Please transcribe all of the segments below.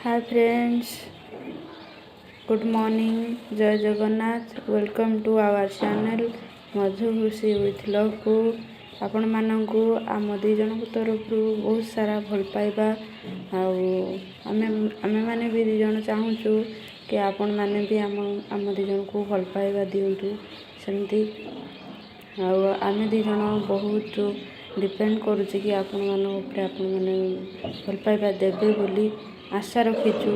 Hi friends, good morning, Jai Jagannath. Welcome to our channel Madhu Khushi with love को आपण मानू आम दी जन तरफ बहुत सारा भल पाइबा आमे माने भी दी जन चाहूँ कि आपण माने भी आम दी जन को भल पाइबा दिंतु सेमती आमे दी जन बहुत डिपेंड करुचे कि आपण माने भल पाइबा देबे बोली आशा रखीचु।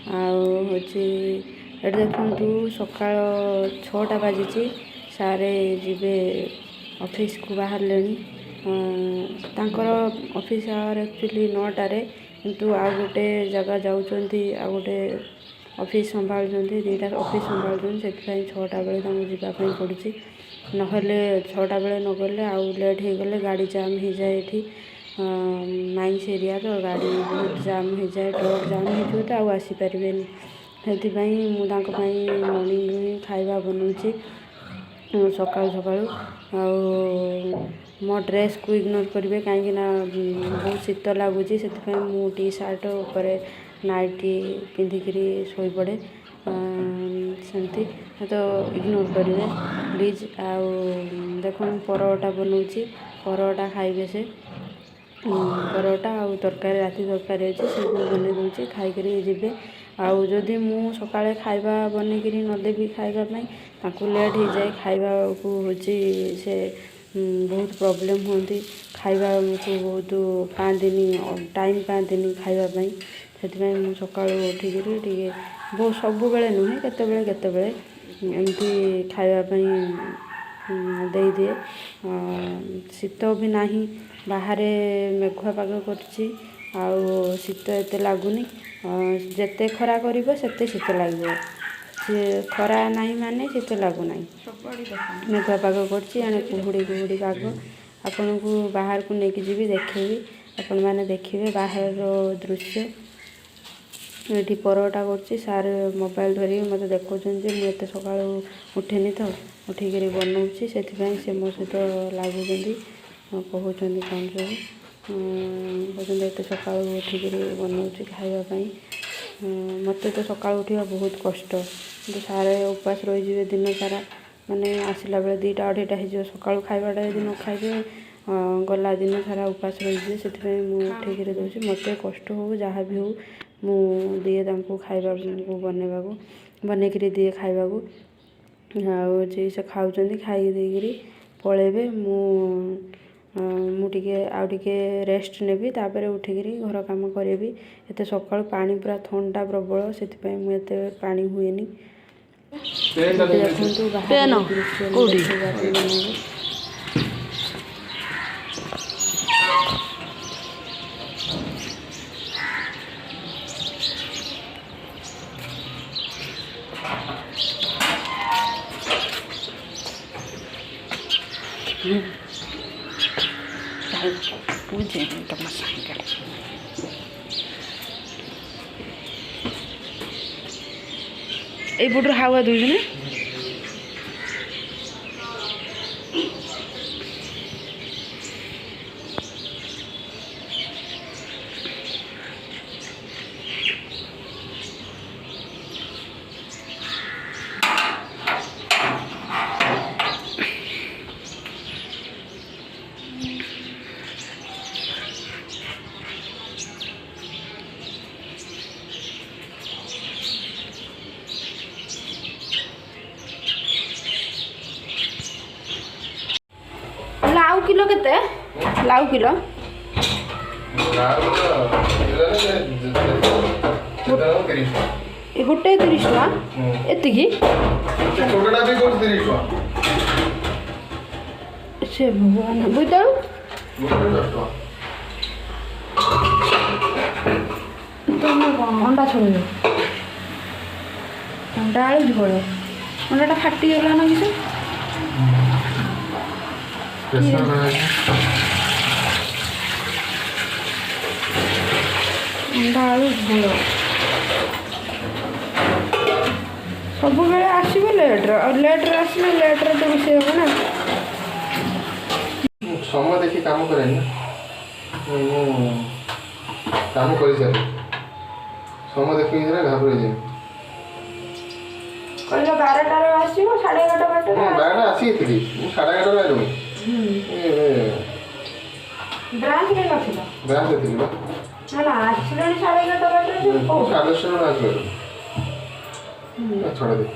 हूँ ये देखु सकाल 6टा बाजी सारे जीवे ऑफिस को बाहर लेनी तांकर ऑफिस आवर एक्चुअली 9टारे किंतु आ गोटे जगह जाऊँगी आ गोटे ऑफिस संभाल दीटा ऑफिस संभाल से 6टा बेले जावाई पड़ी ना 6टा बेले न गले आउ लेट हो गले गाड़ी जाम हो जाए ये माइंस एरिया तो गाड़ी बहुत जाम हो जाए ट्रक जाम हो तो आसीपारे से मॉर्निंग ही खाଇବା बनाऊँगी सकाल सकाल मो ड्रेस को इग्नोर करेंगे कहीं बहुत शीत लगुच से टी सार्ट उपर नाइटी पिंधिकी शोई पड़े सेमती तो इग्नोर करेंगे प्लीज। देख परोटा बनाऊँगी परोटा खाइबे से परोटा आउ तरकारी राति तरकारी अच्छे से बन दूसरी खाई जी आउ जदि मु सकाଳେ खाଇବା बनेकरी नदेवी खावाई लेट हो जाए खावा को हूँ से बहुत प्रॉब्लम होती खावा को बहुत पाँतिनी टाइम पाँतिनी खावाई से सका उठिकी टे बहुत सब बेले नुहे केते एमती खावाई दे दिए शीत भी नहीं बाहर मेघुआ पाग कर शीत एत लगुनि जिते खरा कर शीत लगे सी खरा नहीं माने शीत लगुना मेघुआ पाग कर कुहुड़ी पाग आपण को बाहर को लेकिन जी देखेबी आपण मैंने देखिए बाहर दृश्य ये परोटा कर सार मोबाइल धरिकी मत देखुं मुझे सका उठेनी तो उठिक बनाऊँगी से मो सहित लगुच कहते कौन सब कहते एत सका उठिक बनाऊँगी खावाई मत तो सका उठा बहुत कष्ट कि सारे उपास रही दिन सारा माने आसला बेले 2टा 2:30 हो सका खावाटा यदि न खाइबे गला दिन सारा उपास रही से उठिक दूसरी मत कष्ट हो जहाँ भी हो मु दिए खाइबा को बनैकरी दिए खाइबा को से खाऊँ खाई देकरी पलैबे मुझे आउ टे रेस्ट नेबी तापर उठिकी घर काम करी एत सका पानी पूरा ठंडा प्रबल से मुझे पानी हुएनी देखु बाहर पूजे এইপটর হাওয়া দুইজনে लाउ किलो केते लाउ किलो गोटे 30 टका एतिकी से भगवान बोईतालु तुम अंडा छोड़ अंडा आलू झोल अंडाटा फाटीगला ना किसी अंडा आलू झोल सब बेले आसब लेट्रे आसले लेट्रे तो रोषे हे ना समय देखी काम करे काम कर समय देखिए घाबरे जाए କହିଲ 12ଟାରେ ଆସିବ 11:30 ବାଟରେ ବାରଟା ଆସିଥିଲି ମୁଁ 11:30 ବାଜିନି ବ୍ରାଞ୍ଚରେ ନଥିଲ ବ୍ରାଞ୍ଚରେ ଥିଲି ବା ନା ଆସିଲଣି 11:30 ବାଟରେ ସାଢ଼େ 10 ଆସିଗଲି ଛଡ଼ା ଦେଖ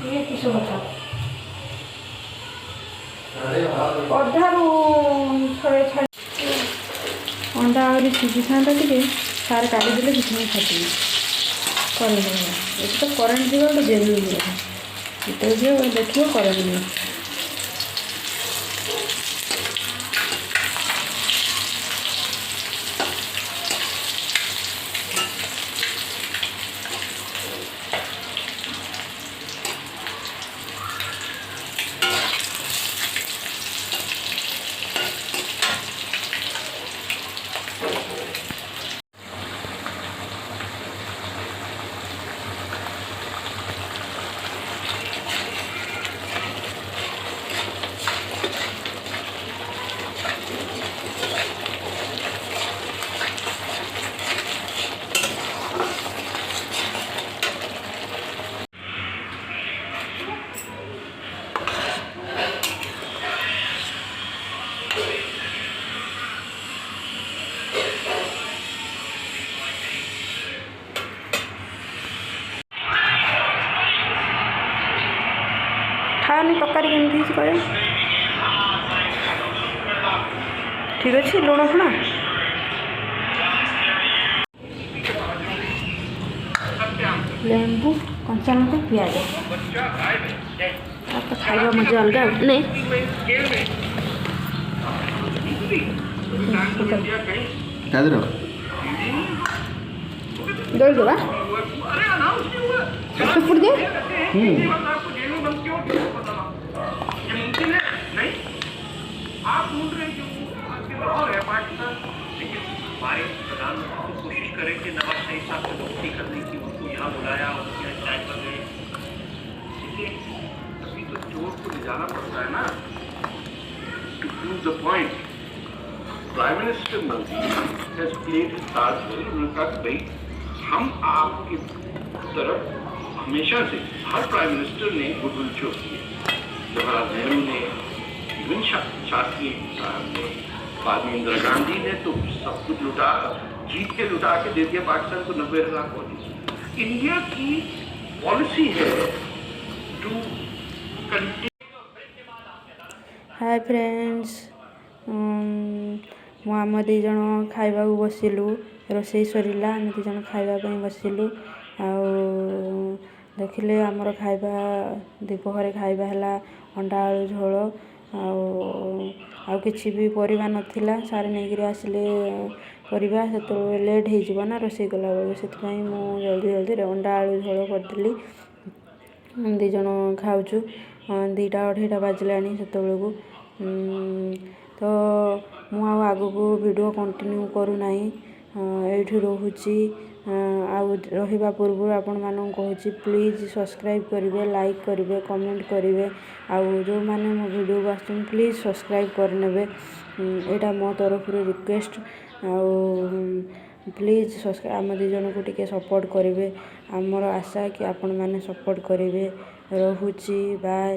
ଇଏ କିସ କଥା ଅଧାରୁ ଅଣ୍ଡା ଆହୁରି ସିଝିଥାନ୍ତା ଟିକେ ସାର୍ କାଢ଼ିଦେଲେ କିଛି ଖାଇଥିଲି କରେଣ୍ଟ ଯିବ ଏଠି ତ କରେଣ୍ଟ ଯିବ ଗୋଟେ ଜେନେରାଲ କଥା ଯେତେବେଳେ ଯିବ ଦେଖିବ କରେଣ୍ଟ ଯିବ ଖାଅନି ତରକାରୀ କେମିତି ହେଇଛି କହିବ ଠିକ୍ ଅଛି ଲୁଣ ଫୁଣ ଲେମ୍ବୁ କଞ୍ଚା ଲଙ୍କା ପିଆଜ ତାର ତ ଖାଇବା ମଜା ଅଲଗା ନାଇଁ ଦଳିଦେବା ଚୁପୁଡ଼ି ଦିଏ आप ढूंढ रहे जो और है पाकिस्तान लेकिन हमारे प्रधानमंत्री कोशिश करें कि नवाज शरीफ साहब से दोस्ती करने की उनको यहाँ बुलाया उनके यहाँ चाय पर गए इसलिए अभी तो चोर को ले जाना पड़ता है ना to prove the point prime minister Modi has played his card well उन्होंने कहा कि भाई हम आपकी तरफ हमेशा से हर प्राइम मिनिस्टर ने गुडविल शो किए जवाहरलाल नेहरू ने शास्त्री बाद में इंदिरा गांधी ने तो सब कुछ जीत के लुटा के दे दिया पाकिस्तान को 90,000 करोड़ इंडिया की पॉलिसी है टू हाय फ्रेंड्स ମୁଁ ଆମ ଦୁଇ ଜଣ ଖାଇବାକୁ ବସିଲୁ ରୋଷେଇ ସରିଲା ଆମେ ଦୁଇ ଜଣ ଖାଇବା ପାଇଁ ବସିଲୁ ଆଉ ଦେଖିଲେ ଆମର ଖାଇବା ଦ୍ୱିପହରେ ଖାଇବା ହେଲା ଅଣ୍ଡା ଆଳୁ ଝୋଳ ଆଉ କିଛି ବି ପରିବା ନଥିଲା ସାର୍ ନେଇକିରି ଆସିଲେ ପରିବା ସେତେବେଳେ ଲେଟ୍ ହେଇଯିବ ନା ରୋଷେଇ କଲାବେଳକୁ ସେଥିପାଇଁ ମୁଁ ଜଲ୍ଦିରେ ଅଣ୍ଡା ଆଳୁ ଝୋଳ କରିଦେଲି ଦୁଇ ଜଣ ଖାଉଛୁ 2ଟା 2:30 ବାଜିଲାଣି ସେତେବେଳକୁ ତ ମୁଁ ଆଉ ଆଗକୁ ଭିଡ଼ିଓ କଣ୍ଟିନ୍ୟୁ କରୁନାହିଁ ଏଇଠି ରହୁଛି ଆଉ ରହିବା ପୂର୍ବରୁ ଆପଣମାନଙ୍କୁ କହୁଛି ପ୍ଲିଜ୍ ସବସ୍କ୍ରାଇବ୍ କରିବେ ଲାଇକ୍ କରିବେ କମେଣ୍ଟ କରିବେ ଆଉ ଯେଉଁମାନେ ମୋ ଭିଡ଼ିଓକୁ ଆସୁଛନ୍ତି ପ୍ଲିଜ୍ ସବସ୍କ୍ରାଇବ୍ କରିନେବେ ଏଇଟା ମୋ ତରଫରୁ ରିକ୍ୱେଷ୍ଟ ଆଉ ପ୍ଲିଜ୍ ଆମ ଦୁଇ ଜଣଙ୍କୁ ଟିକେ ସପୋର୍ଟ କରିବେ ଆମର ଆଶା କି ଆପଣମାନେ ସପୋର୍ଟ କରିବେ ରହୁଛି ବାଏ।